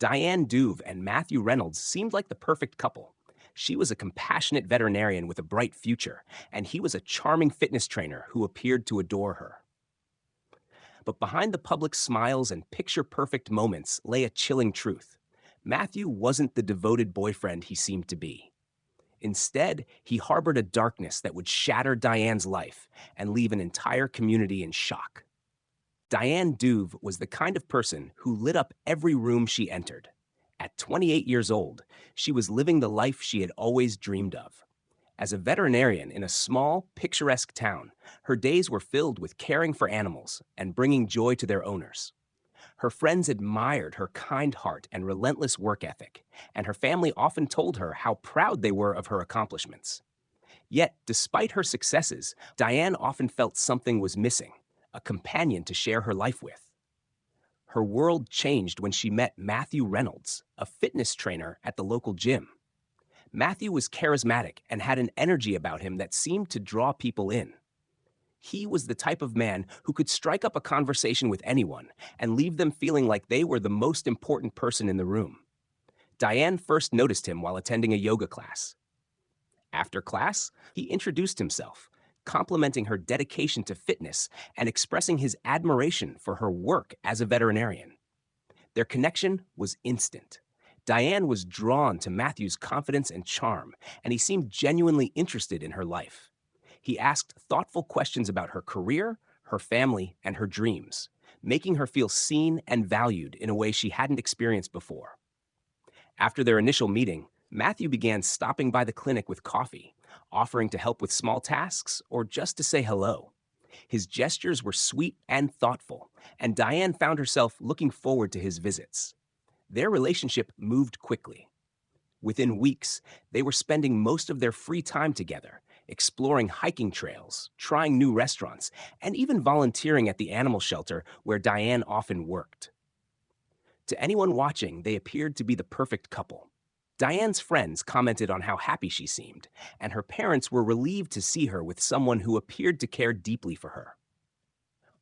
Diane Duve and Matthew Reynolds seemed like the perfect couple. She was a compassionate veterinarian with a bright future, and he was a charming fitness trainer who appeared to adore her. But behind the public smiles and picture perfect moments lay a chilling truth. Matthew wasn't the devoted boyfriend he seemed to be. Instead, he harbored a darkness that would shatter Diane's life and leave an entire community in shock. Diane Duve was the kind of person who lit up every room she entered. At 28 years old, she was living the life she had always dreamed of. As a veterinarian in a small, picturesque town, her days were filled with caring for animals and bringing joy to their owners. Her friends admired her kind heart and relentless work ethic, and her family often told her how proud they were of her accomplishments. Yet, despite her successes, Diane often felt something was missing, a companion to share her life with. Her world changed when she met Matthew Reynolds, a fitness trainer at the local gym. Matthew was charismatic and had an energy about him that seemed to draw people in. He was the type of man who could strike up a conversation with anyone and leave them feeling like they were the most important person in the room. Diane first noticed him while attending a yoga class. After class, he introduced himself, complimenting her dedication to fitness and expressing his admiration for her work as a veterinarian. Their connection was instant. Diane was drawn to Matthew's confidence and charm, and he seemed genuinely interested in her life. He asked thoughtful questions about her career, her family, and her dreams, making her feel seen and valued in a way she hadn't experienced before. After their initial meeting, Matthew began stopping by the clinic with coffee, offering to help with small tasks or just to say hello. His gestures were sweet and thoughtful, and Diane found herself looking forward to his visits. Their relationship moved quickly. Within weeks, they were spending most of their free time together, exploring hiking trails, trying new restaurants, and even volunteering at the animal shelter where Diane often worked. To anyone watching, they appeared to be the perfect couple. Diane's friends commented on how happy she seemed, and her parents were relieved to see her with someone who appeared to care deeply for her.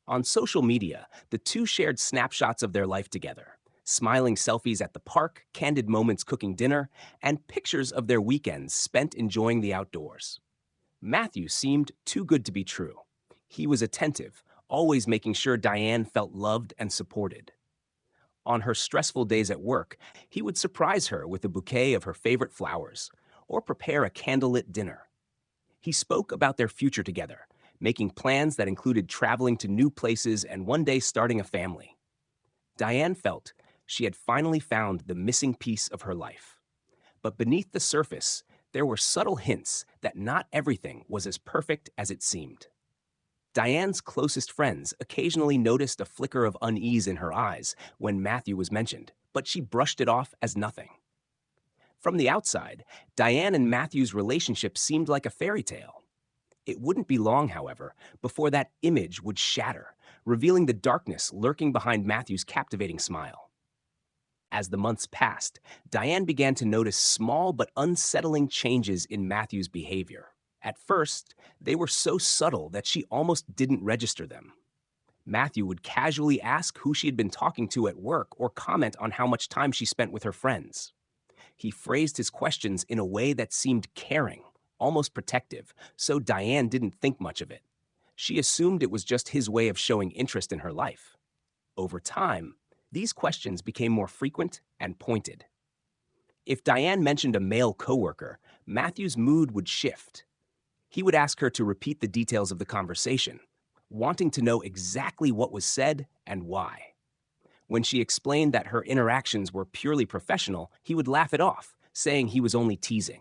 On social media, the two shared snapshots of their life together, smiling selfies at the park, candid moments cooking dinner, and pictures of their weekends spent enjoying the outdoors. Matthew seemed too good to be true. He was attentive, always making sure Diane felt loved and supported. On her stressful days at work, he would surprise her with a bouquet of her favorite flowers or prepare a candlelit dinner. He spoke about their future together, making plans that included traveling to new places and one day starting a family. Diane felt she had finally found the missing piece of her life. But beneath the surface, there were subtle hints that not everything was as perfect as it seemed. Diane's closest friends occasionally noticed a flicker of unease in her eyes when Matthew was mentioned, but she brushed it off as nothing. From the outside, Diane and Matthew's relationship seemed like a fairy tale. It wouldn't be long, however, before that image would shatter, revealing the darkness lurking behind Matthew's captivating smile. As the months passed, Diane began to notice small but unsettling changes in Matthew's behavior. At first, they were so subtle that she almost didn't register them. Matthew would casually ask who she had been talking to at work or comment on how much time she spent with her friends. He phrased his questions in a way that seemed caring, almost protective, so Diane didn't think much of it. She assumed it was just his way of showing interest in her life. Over time, these questions became more frequent and pointed. If Diane mentioned a male coworker, Matthew's mood would shift. He would ask her to repeat the details of the conversation, wanting to know exactly what was said and why. When she explained that her interactions were purely professional, he would laugh it off, saying he was only teasing.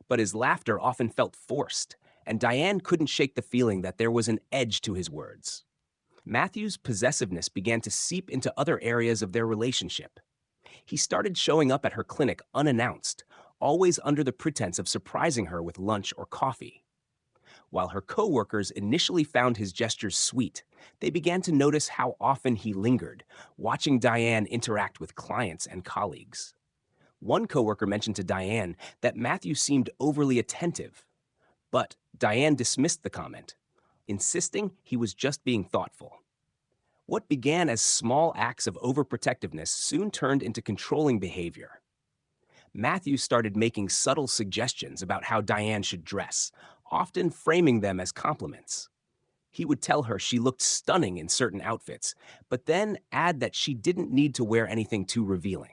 But his laughter often felt forced, and Diane couldn't shake the feeling that there was an edge to his words. Matthew's possessiveness began to seep into other areas of their relationship. He started showing up at her clinic unannounced, always under the pretense of surprising her with lunch or coffee. While her coworkers initially found his gestures sweet, they began to notice how often he lingered, watching Diane interact with clients and colleagues. One coworker mentioned to Diane that Matthew seemed overly attentive, but Diane dismissed the comment, insisting he was just being thoughtful. What began as small acts of overprotectiveness soon turned into controlling behavior. Matthew started making subtle suggestions about how Diane should dress, often framing them as compliments. He would tell her she looked stunning in certain outfits, but then add that she didn't need to wear anything too revealing.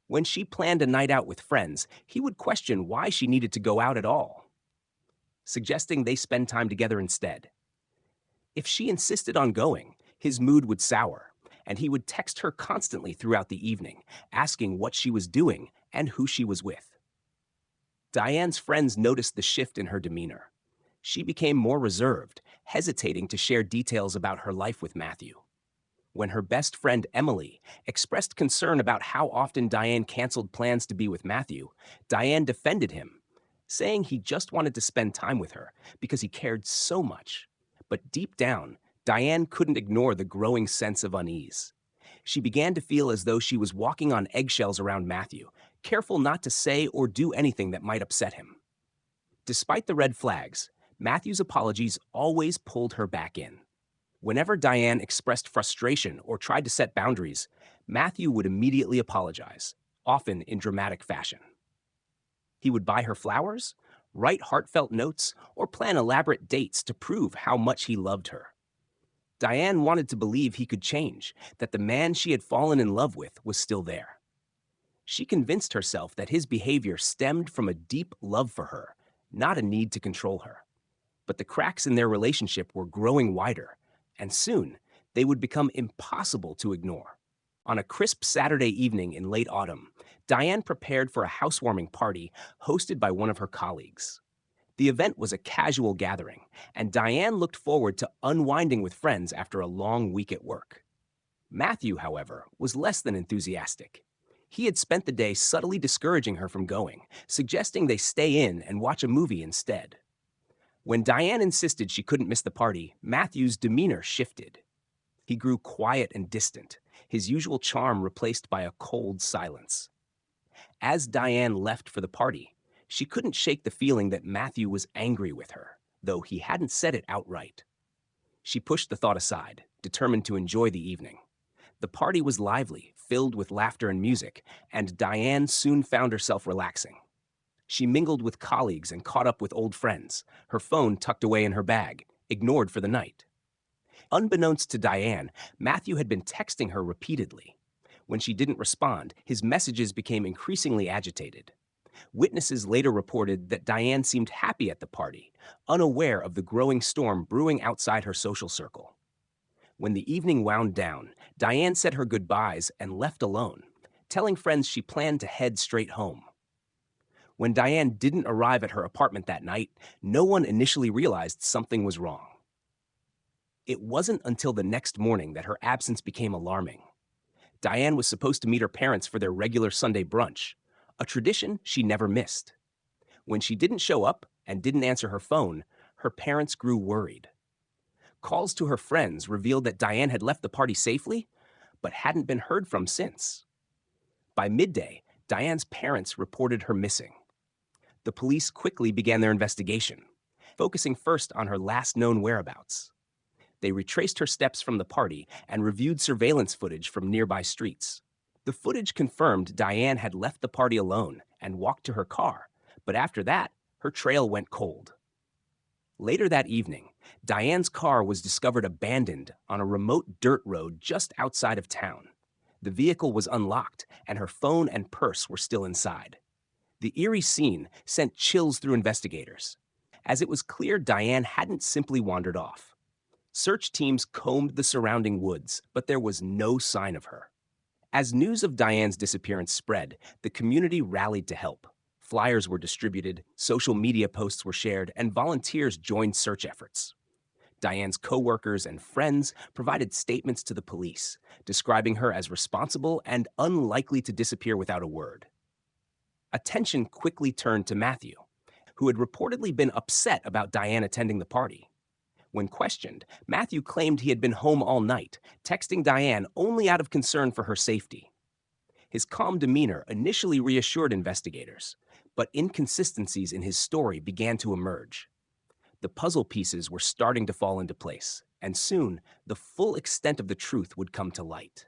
When she planned a night out with friends, he would question why she needed to go out at all, suggesting they spend time together instead. If she insisted on going, his mood would sour, and he would text her constantly throughout the evening, asking what she was doing and who she was with. Diane's friends noticed the shift in her demeanor. She became more reserved, hesitating to share details about her life with Matthew. When her best friend Emily expressed concern about how often Diane canceled plans to be with Matthew, Diane defended him, saying he just wanted to spend time with her because he cared so much. But deep down, Diane couldn't ignore the growing sense of unease. She began to feel as though she was walking on eggshells around Matthew, careful not to say or do anything that might upset him. Despite the red flags, Matthew's apologies always pulled her back in. Whenever Diane expressed frustration or tried to set boundaries, Matthew would immediately apologize, often in dramatic fashion. He would buy her flowers, write heartfelt notes, or plan elaborate dates to prove how much he loved her. Diane wanted to believe he could change, that the man she had fallen in love with was still there. She convinced herself that his behavior stemmed from a deep love for her, not a need to control her. But the cracks in their relationship were growing wider, and soon they would become impossible to ignore. On a crisp Saturday evening in late autumn, Diane prepared for a housewarming party hosted by one of her colleagues. The event was a casual gathering, and Diane looked forward to unwinding with friends after a long week at work. Matthew, however, was less than enthusiastic. He had spent the day subtly discouraging her from going, suggesting they stay in and watch a movie instead. When Diane insisted she couldn't miss the party, Matthew's demeanor shifted. He grew quiet and distant, his usual charm replaced by a cold silence. As Diane left for the party, she couldn't shake the feeling that Matthew was angry with her, though he hadn't said it outright. She pushed the thought aside, determined to enjoy the evening. The party was lively, filled with laughter and music, and Diane soon found herself relaxing. She mingled with colleagues and caught up with old friends, her phone tucked away in her bag, ignored for the night. Unbeknownst to Diane, Matthew had been texting her repeatedly. When she didn't respond, his messages became increasingly agitated. Witnesses later reported that Diane seemed happy at the party, unaware of the growing storm brewing outside her social circle. When the evening wound down, Diane said her goodbyes and left alone, telling friends she planned to head straight home. When Diane didn't arrive at her apartment that night, no one initially realized something was wrong. It wasn't until the next morning that her absence became alarming. Diane was supposed to meet her parents for their regular Sunday brunch, a tradition she never missed. When she didn't show up and didn't answer her phone, her parents grew worried. Calls to her friends revealed that Diane had left the party safely, but hadn't been heard from since. By midday, Diane's parents reported her missing. The police quickly began their investigation, focusing first on her last known whereabouts. They retraced her steps from the party and reviewed surveillance footage from nearby streets. The footage confirmed Diane had left the party alone and walked to her car, but after that, her trail went cold. Later that evening, Diane's car was discovered abandoned on a remote dirt road just outside of town. The vehicle was unlocked, and her phone and purse were still inside. The eerie scene sent chills through investigators, as it was clear Diane hadn't simply wandered off. Search teams combed the surrounding woods, but there was no sign of her. As news of Diane's disappearance spread, the community rallied to help. Flyers were distributed, social media posts were shared, and volunteers joined search efforts. Diane's co-workers and friends provided statements to the police, describing her as responsible and unlikely to disappear without a word. Attention quickly turned to Matthew, who had reportedly been upset about Diane attending the party. When questioned, Matthew claimed he had been home all night, texting Diane only out of concern for her safety. His calm demeanor initially reassured investigators, but inconsistencies in his story began to emerge. The puzzle pieces were starting to fall into place. and soon the full extent of the truth would come to light.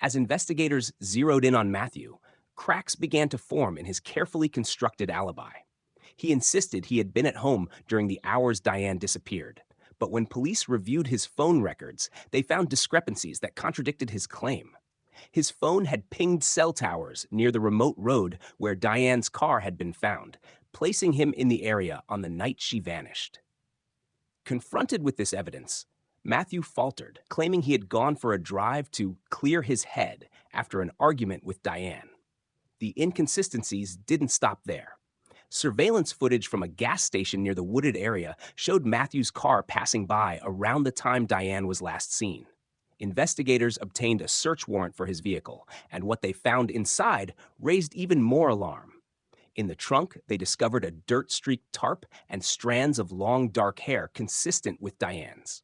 As investigators zeroed in on Matthew, cracks began to form in his carefully constructed alibi. He insisted he had been at home during the hours Diane disappeared, but when police reviewed his phone records, they found discrepancies that contradicted his claim. His phone had pinged cell towers near the remote road where Diane's car had been found, placing him in the area on the night she vanished. Confronted with this evidence, Matthew faltered, claiming he had gone for a drive to clear his head after an argument with Diane. The inconsistencies didn't stop there. Surveillance footage from a gas station near the wooded area showed Matthew's car passing by around the time Diane was last seen. Investigators obtained a search warrant for his vehicle, and what they found inside raised even more alarm. In the trunk, they discovered a dirt-streaked tarp and strands of long dark hair consistent with Diane's.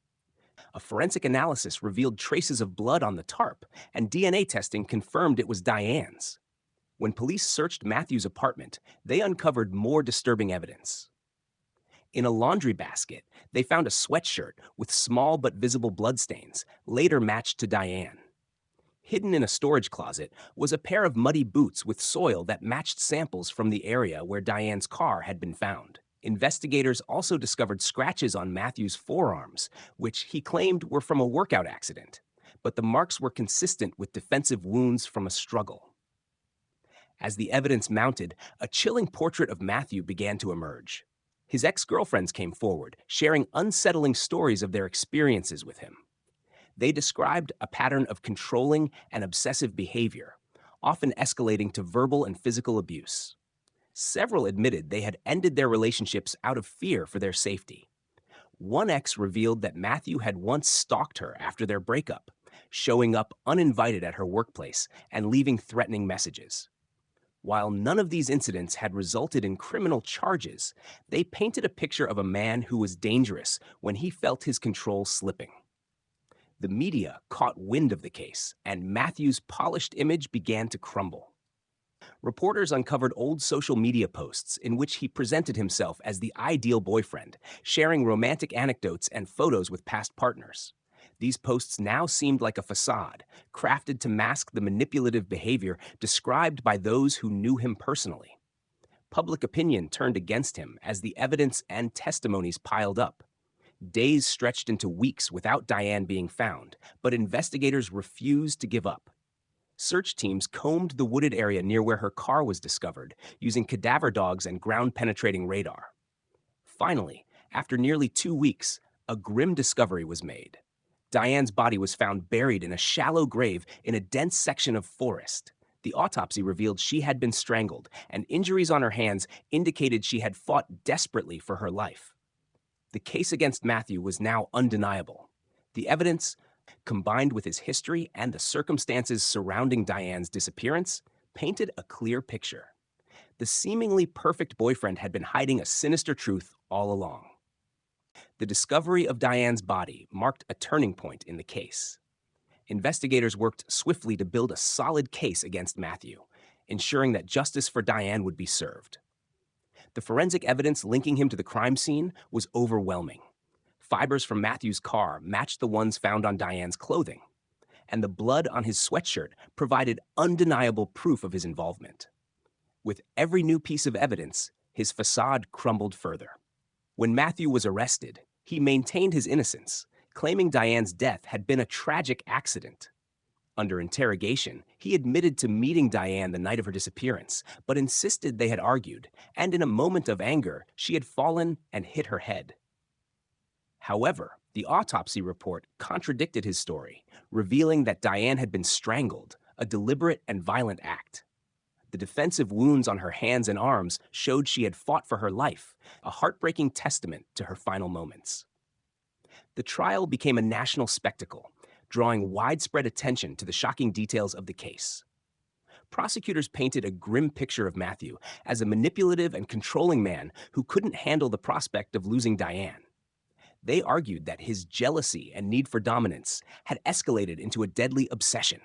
A forensic analysis revealed traces of blood on the tarp, and DNA testing confirmed it was Diane's. When police searched Matthew's apartment, they uncovered more disturbing evidence. In a laundry basket, they found a sweatshirt with small but visible bloodstains, later matched to Diane. Hidden in a storage closet was a pair of muddy boots with soil that matched samples from the area where Diane's car had been found. Investigators also discovered scratches on Matthew's forearms, which he claimed were from a workout accident, but the marks were consistent with defensive wounds from a struggle. As the evidence mounted, a chilling portrait of Matthew began to emerge. His ex-girlfriends came forward, sharing unsettling stories of their experiences with him. They described a pattern of controlling and obsessive behavior, often escalating to verbal and physical abuse. Several admitted they had ended their relationships out of fear for their safety. One ex revealed that Matthew had once stalked her after their breakup, showing up uninvited at her workplace and leaving threatening messages. While none of these incidents had resulted in criminal charges, they painted a picture of a man who was dangerous when he felt his control slipping. The media caught wind of the case, and Matthew's polished image began to crumble. Reporters uncovered old social media posts in which he presented himself as the ideal boyfriend, sharing romantic anecdotes and photos with past partners. These posts now seemed like a facade, crafted to mask the manipulative behavior described by those who knew him personally. Public opinion turned against him as the evidence and testimonies piled up. Days stretched into weeks without Diane being found, but investigators refused to give up. Search teams combed the wooded area near where her car was discovered, using cadaver dogs and ground-penetrating radar. Finally, after nearly 2 weeks, a grim discovery was made. Diane's body was found buried in a shallow grave in a dense section of forest. The autopsy revealed she had been strangled, and injuries on her hands indicated she had fought desperately for her life. The case against Matthew was now undeniable. The evidence, combined with his history and the circumstances surrounding Diane's disappearance, painted a clear picture. The seemingly perfect boyfriend had been hiding a sinister truth all along. The discovery of Diane's body marked a turning point in the case. Investigators worked swiftly to build a solid case against Matthew, ensuring that justice for Diane would be served. The forensic evidence linking him to the crime scene was overwhelming. Fibers from Matthew's car matched the ones found on Diane's clothing, and the blood on his sweatshirt provided undeniable proof of his involvement. With every new piece of evidence, his facade crumbled further. When Matthew was arrested, he maintained his innocence, claiming Diane's death had been a tragic accident. Under interrogation, he admitted to meeting Diane the night of her disappearance, but insisted they had argued, and in a moment of anger, she had fallen and hit her head. However, the autopsy report contradicted his story, revealing that Diane had been strangled, a deliberate and violent act. The defensive wounds on her hands and arms showed she had fought for her life, a heartbreaking testament to her final moments. The trial became a national spectacle, drawing widespread attention to the shocking details of the case. Prosecutors painted a grim picture of Matthew as a manipulative and controlling man who couldn't handle the prospect of losing Diane. They argued that his jealousy and need for dominance had escalated into a deadly obsession.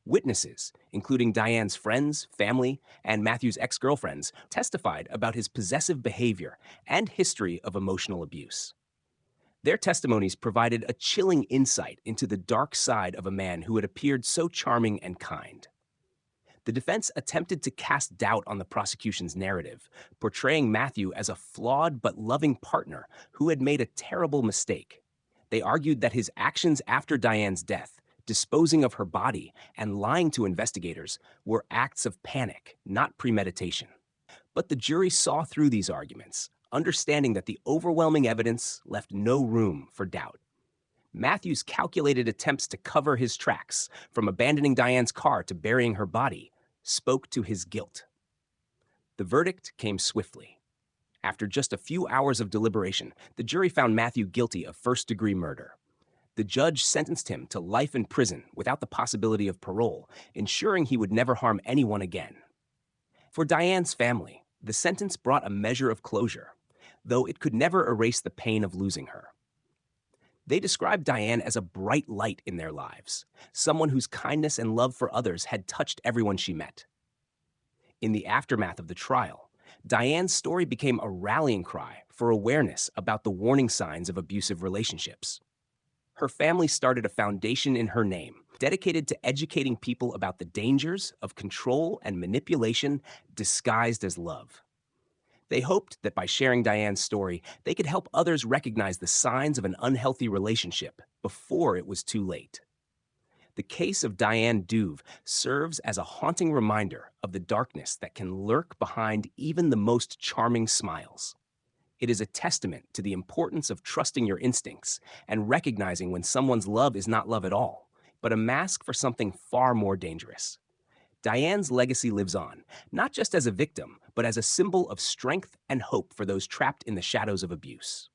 Witnesses, including Diane's friends, family, and Matthew's ex-girlfriends, testified about his possessive behavior and history of emotional abuse. Their testimonies provided a chilling insight into the dark side of a man who had appeared so charming and kind. The defense attempted to cast doubt on the prosecution's narrative, portraying Matthew as a flawed but loving partner who had made a terrible mistake. They argued that his actions after Diane's death, disposing of her body and lying to investigators, were acts of panic, not premeditation. But the jury saw through these arguments, understanding that the overwhelming evidence left no room for doubt. Matthew's calculated attempts to cover his tracks, from abandoning Diane's car to burying her body, spoke to his guilt. The verdict came swiftly. After just a few hours of deliberation, the jury found Matthew guilty of first-degree murder. The judge sentenced him to life in prison without the possibility of parole, ensuring he would never harm anyone again. For Diane's family, the sentence brought a measure of closure, though it could never erase the pain of losing her. They described Diane as a bright light in their lives, someone whose kindness and love for others had touched everyone she met. In the aftermath of the trial, Diane's story became a rallying cry for awareness about the warning signs of abusive relationships. Her family started a foundation in her name, dedicated to educating people about the dangers of control and manipulation disguised as love. They hoped that by sharing Diane's story, they could help others recognize the signs of an unhealthy relationship before it was too late. The case of Diane Duve serves as a haunting reminder of the darkness that can lurk behind even the most charming smiles. It is a testament to the importance of trusting your instincts and recognizing when someone's love is not love at all, but a mask for something far more dangerous. Diane's legacy lives on, not just as a victim, but as a symbol of strength and hope for those trapped in the shadows of abuse.